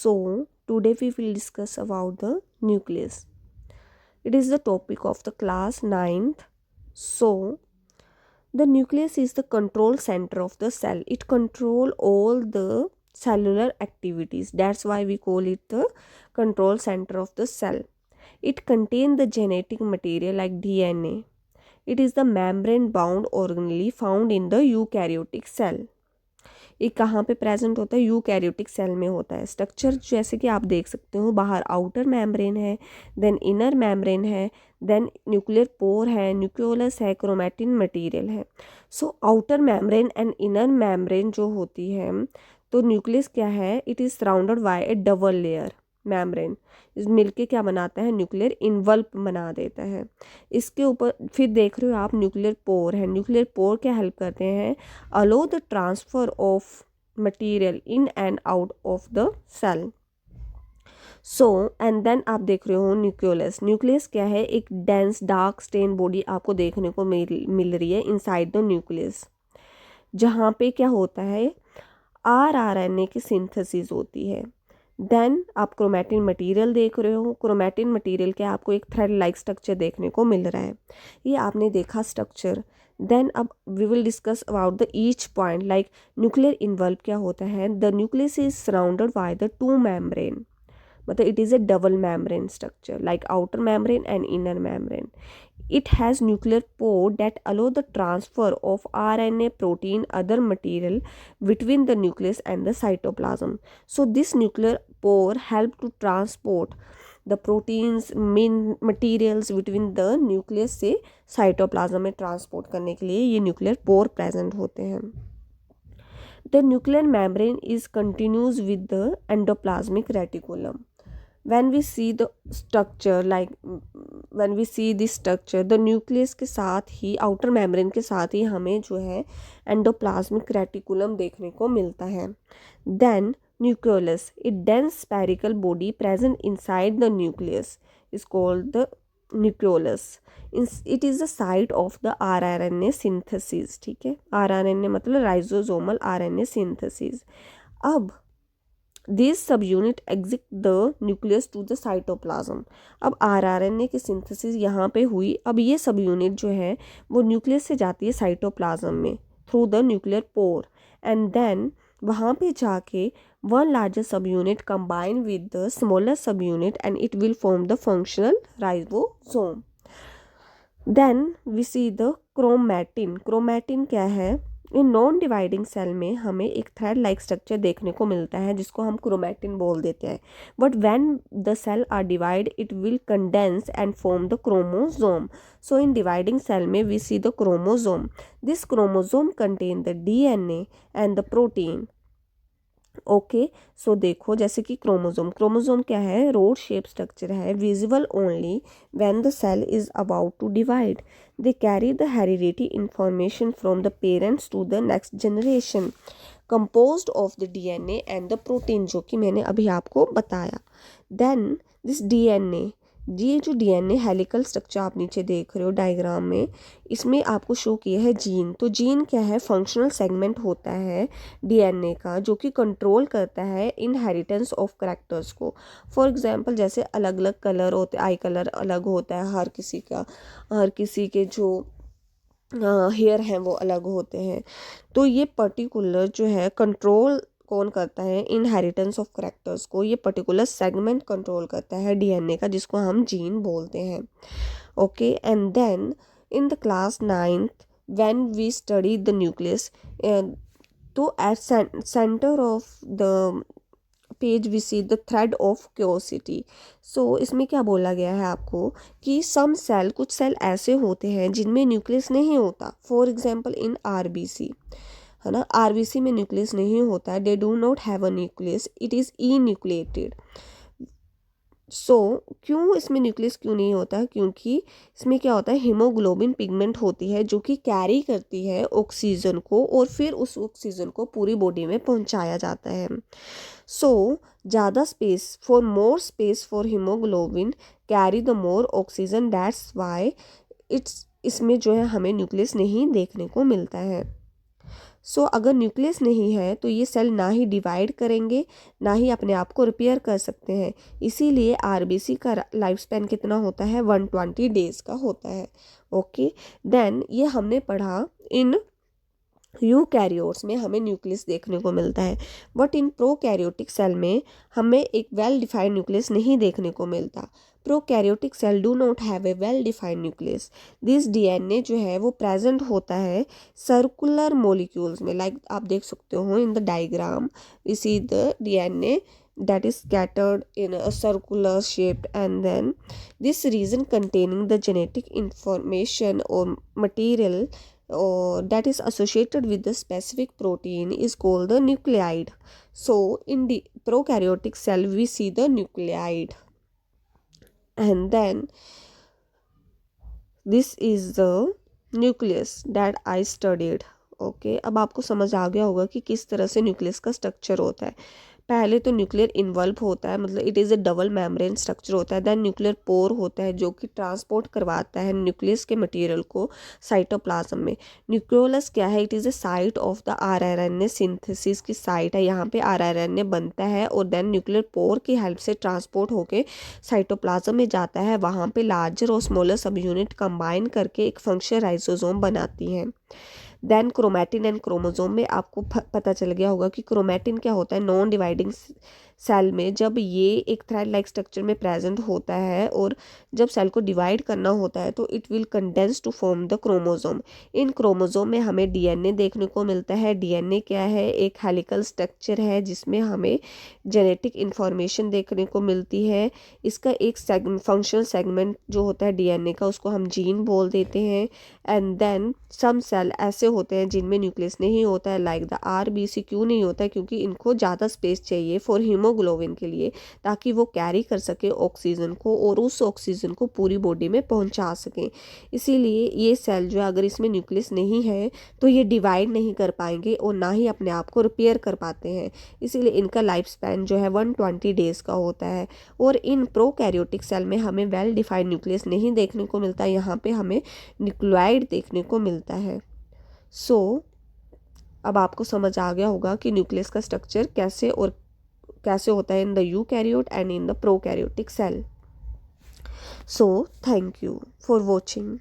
So today we will discuss about the nucleus. It is the topic of the class 9th. So the nucleus is the control center of the cell. It control all the cellular activities. That's why we call it the control center of the cell. It contains the genetic material like DNA. It is the membrane bound organelle found in the eukaryotic cell. ये कहाँ पे present होता है? Eukaryotic cell में होता है. Structure जैसे कि आप देख सकते हो, बाहर आउटर मेम्ब्रेन है, देन इनर मेम्ब्रेन है, देन न्यूक्लियर पोर है, न्यूक्लियोलस है, क्रोमैटिन मटेरियल है. So outer membrane and inner membrane जो होती है, तो न्यूक्लियस क्या है? It is surrounded by A double layer membrane. इस मिलके क्या बनाता है? न्यूक्लियर इन्वल्प बना देता है. इसके ऊपर फिर देख रहे हो आप न्यूक्लियर पोर है. न्यूक्लियर पोर क्या हेल्प करते हैं? Allow the transfer of material in and out of the cell. So and then आप देख रहे हो न्यूक्लियस. न्यूक्लियस क्या है? एक डेंस डार्क स्टेन बॉडी आपको देखने को मिल रही है इनसाइड द न्यूक्लियस, जहाँ पे क्या होता है? आरएनए की सिंथेसिस होती है. देन आप क्रोमैटिन मटेरियल देख रहे हो. क्रोमैटिन मटेरियल क्या, आपको एक थ्रेड लाइक स्ट्रक्चर देखने को मिल रहा है. ये आपने देखा स्ट्रक्चर. देन अब we will discuss about the each point. Like nuclear envelope क्या होता है? The nucleus is surrounded by the two membrane. मतलब it is a double membrane structure like outer membrane and inner membrane. It has nuclear pore that allow the transfer of RNA, protein, other material between the nucleus and the cytoplasm. So this nuclear pore help to transport the proteins, main materials between the nucleus से cytoplasm में transport करने के लिए ये nuclear pore present होते हैं. The nuclear membrane is continuous with the endoplasmic reticulum. When we see the structure, like when we see this structure, the nucleus के साथ ही outer membrane के साथ ही हमें जो है endoplasmic reticulum देखने को मिलता है. Then nucleolus, a dense spherical body present inside the nucleus is called the nucleolus. It is the site of the rRNA synthesis. ठीक है, rRNA मतलब राइजोसोमल RNA synthesis. अब this subunit exit the nucleus to the cytoplasm. अब rRNA की synthesis यहाँ पे हुई. अब ये सब यूनिट जो है वो न्यूक्लियस से जाती है साइटोप्लाज्म में through the nuclear pore, and then वहाँ पे जाके one larger subunit combine with the smaller subunit and it will form the functional ribosome. Then we see the chromatin. Chromatin क्या है? In non dividing cell में हमें एक thread like structure देखने को मिलता है जिसको हम क्रोमैटिन बोल देते हैं. But when the cell are divide it will condense and form the chromosome. So in dividing cell में we see the chromosome. This chromosome contain the DNA and the protein. Okay, so देखो जैसे कि chromosome क्या है? Rod shape structure है, visible only when the cell is about to divide. They carry the heredity information from the parents to the next generation, composed of the DNA and the protein, जो कि मैंने अभी आपको बताया. Then this DNA, ये जो DNA helical structure आप नीचे देख रहे हो डायग्राम में, इसमें आपको शो किया है जीन. तो जीन क्या है? फंक्शनल सेगमेंट होता है डीएनए का जो कि कंट्रोल करता है इनहेरिटेंस ऑफ कैरेक्टर्स को. फॉर एग्जांपल जैसे अलग अलग कलर होते हैं, आई कलर अलग होता है हर किसी का, हर किसी के जो हेयर हैं वो अलग होते हैं. तो ये पर्टिकुलर जो है कंट्रोल कौन करता है? इनहेरिटेंस ऑफ कैरेक्टर्स को ये पर्टिकुलर सेगमेंट कंट्रोल करता है डीएनए का, जिसको हम जीन बोलते हैं. Okay, and then in the class 9th when we study the nucleus, तो at centre of the page we see the thread of curiosity. So इसमें क्या बोला गया है आपको कि सम सेल, कुछ सेल ऐसे होते हैं जिनमें न्यूक्लियस नहीं होता. फॉर एग्जांपल इन आरबीसी, है ना, आरबीसी में न्यूक्लियस नहीं होता है. They do not have a nucleus, it is enucleated. So क्यों इसमें न्यूक्लियस क्यों नहीं होता? क्योंकि इसमें क्या होता है? हीमोग्लोबिन पिगमेंट होती है जो कि कैरी करती है ऑक्सीजन को, और फिर उस ऑक्सीजन को पूरी बॉडी में पहुंचाया जाता है. सो ज़्यादा space, for more space for haemoglobin carry the more oxygen, that's why इसमें जो है हमें न्यूक्लियस नहीं देखने को मिलता है. सो अगर न्यूक्लियस नहीं है तो ये सेल ना ही डिवाइड करेंगे, ना ही अपने आप को रिपेयर कर सकते हैं। इसीलिए आरबीसी का लाइफ स्पैन कितना होता है, 120 डेज का होता है। ओके, देन ये हमने पढ़ा इन यूकैरियोट्स में हमें न्यूक्लियस देखने को मिलता है, बट इन प्रोकैरियोटिक सेल में हमें एक वेल डिफाइंड न्यूक्लियस नहीं देखने को मिलता। Prokaryotic cell do not have a well defined nucleus. This DNA जो है वो प्रेजेंट होता है सर्कुलर मॉलिक्यूल्स में, लाइक आप देख सकते हो in the diagram we see the DNA that is scattered in a circular shape, and then this region containing the genetic information or material that is associated with the specific protein is called the nucleide. So in the prokaryotic cell we see the nucleide, and then this is the nucleus that I studied. Okay, अब आपको समझ आ गया होगा कि किस तरह से nucleus का स्ट्रक्चर होता है। पहले तो न्यूक्लियर इन्वॉल्व होता है, मतलब it is a double membrane structure होता है। देन न्यूक्लियर पोर होता है जो कि ट्रांसपोर्ट करवाता है न्यूक्लियस के मटेरियल को साइटोप्लाज्म में। न्यूक्लियोलस क्या है, it is a site of the rRNA synthesis की साइट है। यहाँ पे आरआरएनए बनता है और देन न्यूक्लियर पोर की हेल्प से ट्रांसपोर्ट होके साइटोप्लाज्म में जाता है। वहाँ पे लार्जर और स्मॉलर सब यूनिट कंबाइन करके एक फंक्शनल राइसोसोम बनाती हैं। देन क्रोमैटिन एंड क्रोमोसोम में आपको पता चल गया होगा कि क्रोमैटिन क्या होता है, नॉन डिवाइडिंग सेल में जब ये एक थ्रेड लाइक स्ट्रक्चर में प्रेजेंट होता है और जब सेल को डिवाइड करना होता है तो it will condense to form the chromosome. इन क्रोमोसोम में हमें डीएनए देखने को मिलता है। डीएनए क्या है, एक हेलिकल स्ट्रक्चर है जिसमें हमें जेनेटिक इंफॉर्मेशन देखने को मिलती है। इसका एक फंक्शनल सेगमेंट जो होता है डीएनए का उसको हम जीन बोल देते हैं। एंड देन सम सेल ऐसे होते हैं जिनमें न्यूक्लियस नहीं होता है, लाइक द आरबीसी। क्यों नहीं होता है, क्योंकि इनको ज़्यादा स्पेस चाहिए फॉर हीमोग्लोबिन के लिए, ताकि वो कैरी कर सके ऑक्सीजन को और उस ऑक्सीजन को पूरी बॉडी में पहुंचा सकें। इसीलिए ये सेल जो है अगर इसमें न्यूक्लियस नहीं है तो ये डिवाइड नहीं कर पाएंगे और ना ही अपने आप को रिपेयर कर पाते हैं। इसीलिए इनका लाइफ स्पैन जो है 120 डेज का होता है। और इन प्रोकैरियोटिक सेल में हमें वेल डिफाइंड न्यूक्लियस नहीं देखने को मिलता, यहाँ पे हमें न्यूक्लियोइड देखने को मिलता है। सो अब आपको समझ आ गया होगा कि न्यूक्लियस का स्ट्रक्चर कैसे होता है in the eukaryote and in the prokaryotic cell. So thank you for watching.